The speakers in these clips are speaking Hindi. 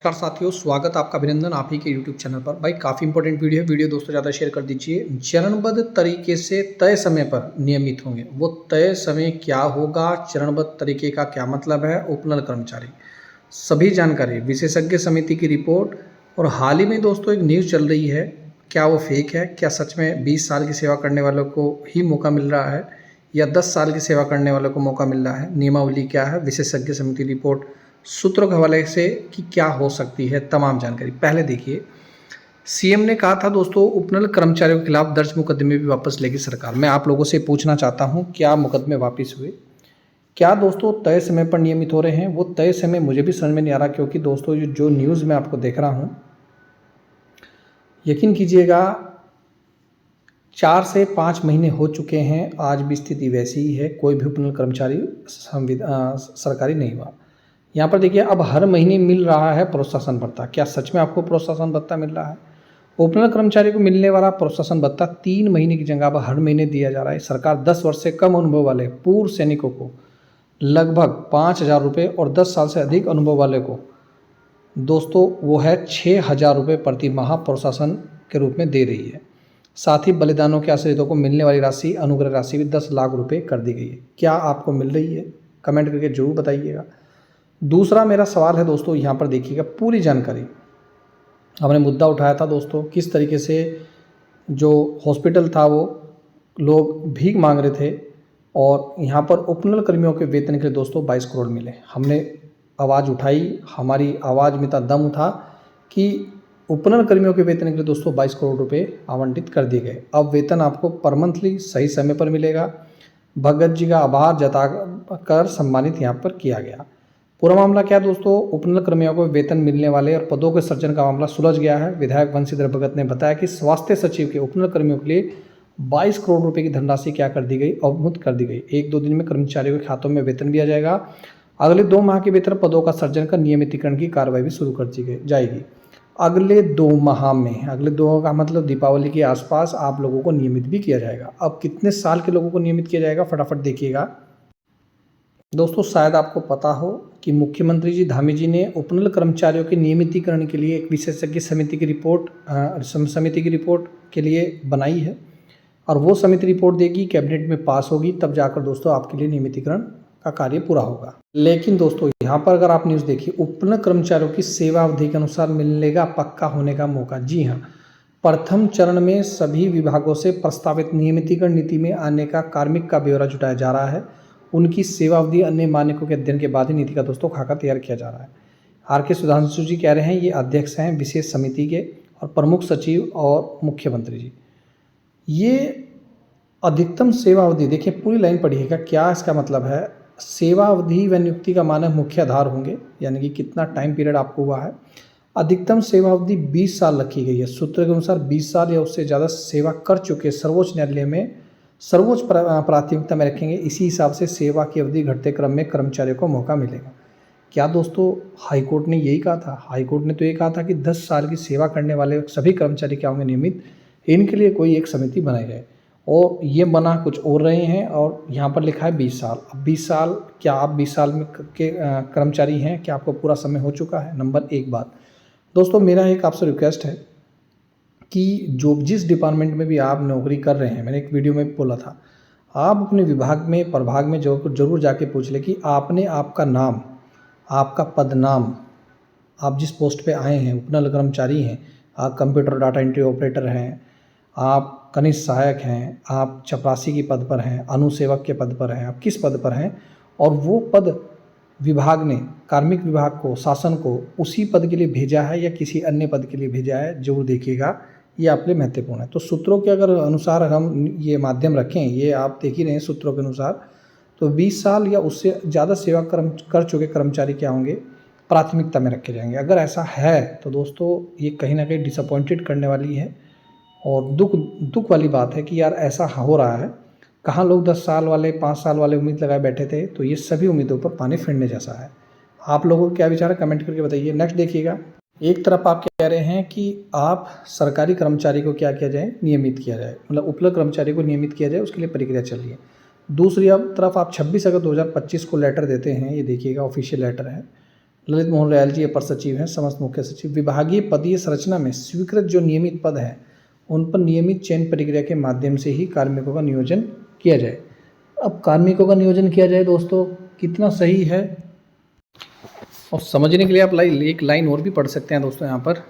नमस्कार साथियों, स्वागत आपका, अभिनंदन आप ही के YouTube चैनल पर। भाई काफ़ी इंपॉर्टेंट वीडियो दोस्तों ज़्यादा शेयर कर दीजिए। चरणबद्ध तरीके से तय समय पर नियमित होंगे। वो तय समय क्या होगा, चरणबद्ध तरीके का क्या मतलब है, उपनल कर्मचारी सभी जानकारी, विशेषज्ञ समिति की रिपोर्ट। और हाल ही में दोस्तों एक न्यूज़ चल रही है, क्या वो फेक है? क्या सच में 20 साल की सेवा करने वालों को ही मौका मिल रहा है या 10 साल की सेवा करने वालों को मौका मिल रहा है? नियमावली क्या है, विशेषज्ञ समिति रिपोर्ट, सूत्रों के हवाले से कि क्या हो सकती है तमाम जानकारी। पहले देखिए, सीएम ने कहा था दोस्तों उपनल कर्मचारियों के खिलाफ दर्ज मुकदमे भी वापस लेगी सरकार। मैं आप लोगों से पूछना चाहता हूं, क्या मुकदमे वापस हुए? क्या दोस्तों तय समय पर नियमित हो रहे हैं? वो तय समय मुझे भी समझ में नहीं आ रहा, क्योंकि दोस्तों जो न्यूज़ मैं आपको देख रहा हूं, यकीन कीजिएगा 4 से 5 महीने हो चुके हैं, आज भी स्थिति वैसी ही है। कोई भी उपनल कर्मचारी सरकारी नहीं हुआ। यहाँ पर देखिए, अब हर महीने मिल रहा है प्रोत्साहन भत्ता। क्या सच में आपको प्रोत्साहन भत्ता मिल रहा है? उपनल कर्मचारी को मिलने वाला प्रोत्साहन भत्ता 3 महीने की जगह अब हर महीने दिया जा रहा है। सरकार 10 वर्ष से कम अनुभव वाले पूर्व सैनिकों को लगभग 5,000 रुपये और 10 साल से अधिक अनुभव वाले को दोस्तों वो है 6,000 रुपये प्रति माह प्रोत्साहन के रूप में दे रही है। साथ ही बलिदानों के आश्रितों को मिलने वाली राशि, अनुग्रह राशि भी 10 लाख रुपये कर दी गई है। क्या आपको मिल रही है? कमेंट करके जरूर बताइएगा। दूसरा मेरा सवाल है दोस्तों, यहाँ पर देखिएगा पूरी जानकारी। हमने मुद्दा उठाया था दोस्तों, किस तरीके से जो हॉस्पिटल था वो लोग भीख मांग रहे थे और यहाँ पर उपनल कर्मियों के वेतन के लिए दोस्तों 22 करोड़ मिले। हमने आवाज़ उठाई, हमारी आवाज़ में इतना दम था कि उपनल कर्मियों के वेतन के लिए दोस्तों 22 करोड़ रुपए आवंटित कर दिए गए। अब वेतन आपको पर मंथली सही समय पर मिलेगा। भगत जी का आभार जता कर सम्मानित यहाँ पर किया गया। पूरा मामला क्या है दोस्तों, उपनल कर्मियों को वेतन मिलने वाले और पदों के सृजन का मामला सुलझ गया है। विधायक बंशीधर भगत ने बताया कि स्वास्थ्य सचिव के उपनल कर्मियों के लिए 22 करोड़ रुपए की धनराशि क्या कर दी गई, अवमुक्त कर दी गई। 1-2 दिन में कर्मचारियों के खातों में वेतन भी आ जाएगा। अगले 2 माह के भीतर पदों का सृजन कर नियमितीकरण की कार्रवाई भी शुरू कर दी जाएगी। अगले 2 माह में, अगले 2 का मतलब दीपावली के आसपास आप लोगों को नियमित भी किया जाएगा। अब कितने साल के लोगों को नियमित किया जाएगा, फटाफट देखिएगा दोस्तों। शायद आपको पता हो कि मुख्यमंत्री जी धामी जी ने उपनल कर्मचारियों के नियमितीकरण के लिए एक विशेषज्ञ समिति की रिपोर्ट के लिए बनाई है और वो समिति रिपोर्ट देगी, कैबिनेट में पास होगी, तब जाकर दोस्तों आपके लिए नियमितीकरण का कार्य पूरा होगा। लेकिन दोस्तों यहाँ पर अगर आप न्यूज़ देखिए, उपनल कर्मचारियों की सेवा अवधि के अनुसार मिलेगा पक्का होने का मौका। जी हाँ, प्रथम चरण में सभी विभागों से प्रस्तावित नियमितीकरण नीति में आने का कार्मिक का ब्यौरा जुटाया जा रहा है। उनकी सेवा अवधि अन्य मानकों के अध्ययन के बाद ही नीति का दोस्तों खाका तैयार किया जा रहा है। आर.के. सुधांशु जी कह रहे हैं, ये अध्यक्ष हैं विशेष समिति के और प्रमुख सचिव और मुख्यमंत्री जी। ये अधिकतम सेवा अवधि देखिए, पूरी लाइन पढ़िएगा, क्या इसका मतलब है। सेवा अवधि व नियुक्ति का मानक मुख्य आधार होंगे, यानी कि कितना टाइम पीरियड आपको हुआ है। अधिकतम सेवा अवधि 20 साल रखी गई है। सूत्र के अनुसार 20 साल या उससे ज़्यादा सेवा कर चुके सर्वोच्च न्यायालय में सर्वोच्च प्राथमिकता में रखेंगे। इसी हिसाब से सेवा की अवधि घटते क्रम में कर्मचारियों को मौका मिलेगा। क्या दोस्तों हाईकोर्ट ने यही कहा था? हाईकोर्ट ने तो ये कहा था कि 10 साल की सेवा करने वाले सभी कर्मचारी क्या होंगे, नियमित। इनके लिए कोई एक समिति बनाई जाए, और ये बना कुछ और रहे हैं, और यहाँ पर लिखा है 20 साल। अब 20 साल, क्या आप 20 साल में के कर्मचारी हैं? क्या आपको पूरा समय हो चुका है? नंबर 1 बात दोस्तों, मेरा एक आपसे रिक्वेस्ट है कि जो जिस डिपार्टमेंट में भी आप नौकरी कर रहे हैं, मैंने एक वीडियो में बोला था, आप अपने विभाग में, प्रभाग में जरूर जाके पूछ लें कि आपने आपका नाम, आपका पद नाम, आप जिस पोस्ट पे आए हैं, उपनल कर्मचारी हैं, आप कंप्यूटर डाटा एंट्री ऑपरेटर हैं, आप कनिष्ठ सहायक हैं, आप चपरासी के पद पर हैं, अनुसेवक के पद पर हैं, आप किस पद पर हैं, और वो पद विभाग ने, कार्मिक विभाग को, शासन को उसी पद के लिए भेजा है या किसी अन्य पद के लिए भेजा है, जरूर देखिएगा। ये आपके लिए महत्वपूर्ण है। तो सूत्रों के अगर अनुसार हम ये माध्यम रखें, ये आप देख ही रहे हैं सूत्रों के अनुसार, तो 20 साल या उससे ज़्यादा सेवा कर चुके कर्मचारी क्या होंगे, प्राथमिकता में रखे जाएंगे। अगर ऐसा है तो दोस्तों ये कहीं ना कहीं डिसअपॉइंटेड करने वाली है और दुख वाली बात है कि यार ऐसा हो रहा है। कहाँ लोग 10 साल वाले, 5 साल वाले उम्मीद लगाए बैठे थे, तो ये सभी उम्मीदों पर पानी फिरने जैसा है। आप लोगों को क्या विचार है, कमेंट करके बताइए। नेक्स्ट देखिएगा, एक तरफ आप कह रहे हैं कि आप सरकारी कर्मचारी को क्या किया जाए, नियमित किया जाए, मतलब उपनल कर्मचारी को नियमित किया जाए, उसके लिए प्रक्रिया चल रही है। दूसरी तरफ आप 26 अगस्त 2025 को लेटर देते हैं, ये देखिएगा ऑफिशियल लेटर है, ललित मोहन रयाल जी अपर सचिव हैं, समस्त मुख्य सचिव। विभागीय पदीय संरचना में स्वीकृत जो नियमित पद हैं उन पर नियमित चयन प्रक्रिया के माध्यम से ही कार्मिकों का नियोजन किया जाए। अब कार्मिकों का नियोजन किया जाए दोस्तों, कितना सही है। और समझने के लिए आप एक लाइन और भी पढ़ सकते हैं दोस्तों यहाँ पर,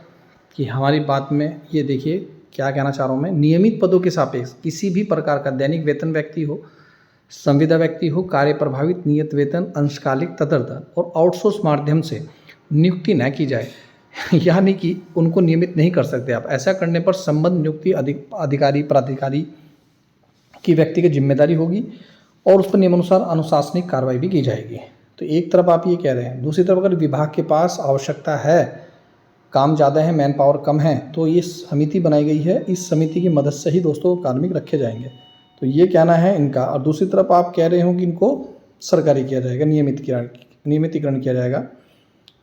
कि हमारी बात में ये देखिए क्या कहना चाह रहा हूँ मैं। नियमित पदों के सापेक्ष किसी भी प्रकार का दैनिक वेतन व्यक्ति हो, संविदा व्यक्ति हो, कार्य प्रभावित नियत वेतन, अंशकालिक तदर्थ और आउटसोर्स माध्यम से नियुक्ति न की जाए। यानी कि उनको नियमित नहीं कर सकते आप। ऐसा करने पर संबंध नियुक्ति अधिकारी प्राधिकारी की व्यक्ति की जिम्मेदारी होगी और उस पर नियमानुसार अनुशासनिक कार्रवाई भी की जाएगी। तो एक तरफ आप ये कह रहे हैं, दूसरी तरफ अगर विभाग के पास आवश्यकता है, काम ज़्यादा है, मैन पावर कम है, तो ये समिति बनाई गई है, इस समिति की मदद से ही दोस्तों कार्मिक रखे जाएंगे। तो ये कहना है इनका। और दूसरी तरफ आप कह रहे हो कि इनको सरकारी किया जाएगा, नियमितीकरण किया जाएगा।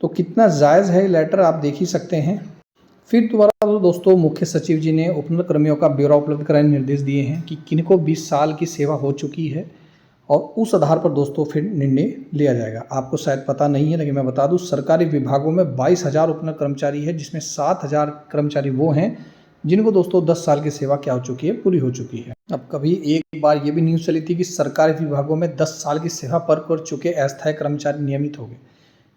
तो कितना जायज़ है लेटर आप देख ही सकते हैं। फिर दोबारा दोस्तों मुख्य सचिव जी ने उपनल कर्मियों का ब्यौरा उपलब्ध कराने निर्देश दिए हैं कि किनको 20 साल की सेवा हो चुकी है, और उस आधार पर दोस्तों फिर निर्णय लिया जाएगा। आपको शायद पता नहीं है लेकिन मैं बता दूं, सरकारी विभागों में 22,000 उपनल कर्मचारी है, जिसमें 7,000 कर्मचारी वो हैं जिनको दोस्तों 10 साल की सेवा क्या हो चुकी है, पूरी हो चुकी है। अब कभी एक बार ये भी न्यूज़ चली थी कि सरकारी विभागों में 10 साल की सेवा पर कर चुके अस्थायी कर्मचारी नियमित हो गए।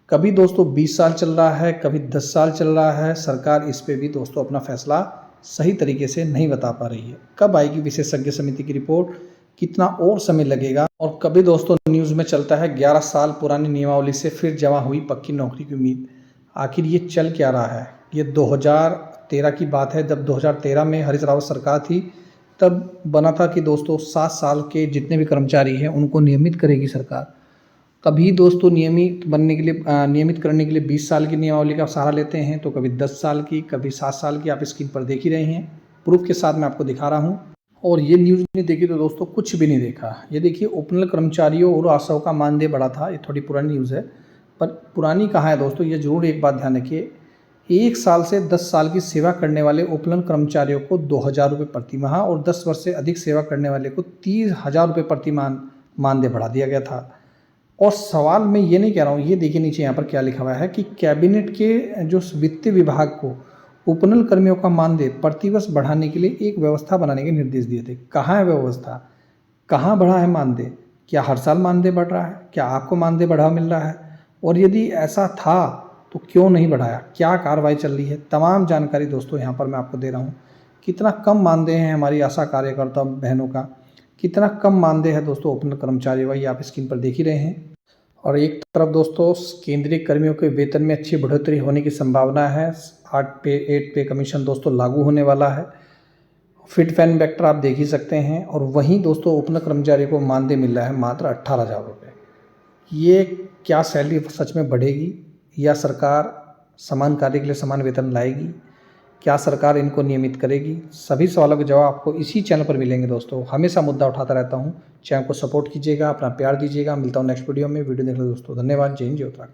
कभी दोस्तों 20 साल चल रहा है, कभी 10 साल चल रहा है। सरकार इस पे भी दोस्तों अपना फैसला सही तरीके से नहीं बता पा रही है। कब आएगी विशेषज्ञ समिति की रिपोर्ट, कितना और समय लगेगा। और कभी दोस्तों न्यूज़ में चलता है 11 साल पुरानी नियमावली से फिर जमा हुई पक्की नौकरी की उम्मीद। आखिर ये चल क्या रहा है। ये 2013 की बात है, जब 2013 में हरीश रावत सरकार थी तब बना था कि दोस्तों 7 साल के जितने भी कर्मचारी हैं उनको नियमित करेगी सरकार। कभी दोस्तों नियमित करने के लिए 20 साल की नियमावली का सहारा लेते हैं, तो कभी 10 साल की, कभी 7 साल की। आप स्क्रीन पर देख ही रहे हैं, प्रूफ के साथ मैं आपको दिखा रहा हूं। और ये न्यूज़ नहीं देखी तो दोस्तों कुछ भी नहीं देखा। ये देखिए, उपनल कर्मचारियों और आशाओं का मानदेय बढ़ा था। ये थोड़ी पुरानी न्यूज़ है, पर पुरानी कहाँ है दोस्तों, ये जरूर एक बात ध्यान रखिए। 1 साल से 10 साल की सेवा करने वाले उपनल कर्मचारियों को 2,000 रुपये प्रति माह और 10 वर्ष से अधिक सेवा करने वाले को 30,000 रुपये प्रति माह मानदेय बढ़ा दिया गया था। और सवाल मैं ये नहीं कह रहा हूँ, ये देखिए नीचे यहाँ पर क्या लिखा हुआ है कि कैबिनेट के जो वित्त विभाग को उपनल कर्मियों का मानदेय प्रतिवर्ष बढ़ाने के लिए एक व्यवस्था बनाने के निर्देश दिए थे। कहाँ है व्यवस्था, कहाँ बढ़ा है मानदेय? क्या हर साल मानदेय बढ़ रहा है? क्या आपको मानदेय बढ़ावा मिल रहा है? और यदि ऐसा था तो क्यों नहीं बढ़ाया? क्या कार्रवाई चल रही है? तमाम जानकारी दोस्तों यहाँ पर मैं आपको दे रहा हूँ। कितना कम मानदेय है हमारी आशा कार्यकर्ता बहनों का, कितना कम मानदेय है दोस्तों उपनल कर्मचारी, वही आप स्क्रीन पर देख ही रहे हैं। और एक तरफ दोस्तों केंद्रीय कर्मियों के वेतन में अच्छी बढ़ोतरी होने की संभावना है। 8 पे कमीशन दोस्तों लागू होने वाला है। फिट फैन फैक्टर आप देख ही सकते हैं। और वहीं दोस्तों उपनल कर्मचारी को मानदेय मिल रहा है मात्र 18,000 रुपये। ये क्या सैलरी सच में बढ़ेगी, या सरकार समान कार्य के लिए समान वेतन लाएगी? क्या सरकार इनको नियमित करेगी? सभी सवालों के जवाब आपको इसी चैनल पर मिलेंगे दोस्तों। हमेशा मुद्दा उठाता रहता हूँ। चैनल को सपोर्ट कीजिएगा, अपना प्यार दीजिएगा। मिलता हूँ नेक्स्ट वीडियो में। वीडियो देखने दोस्तों धन्यवाद। जय हिंद, जय उत्तराखंड।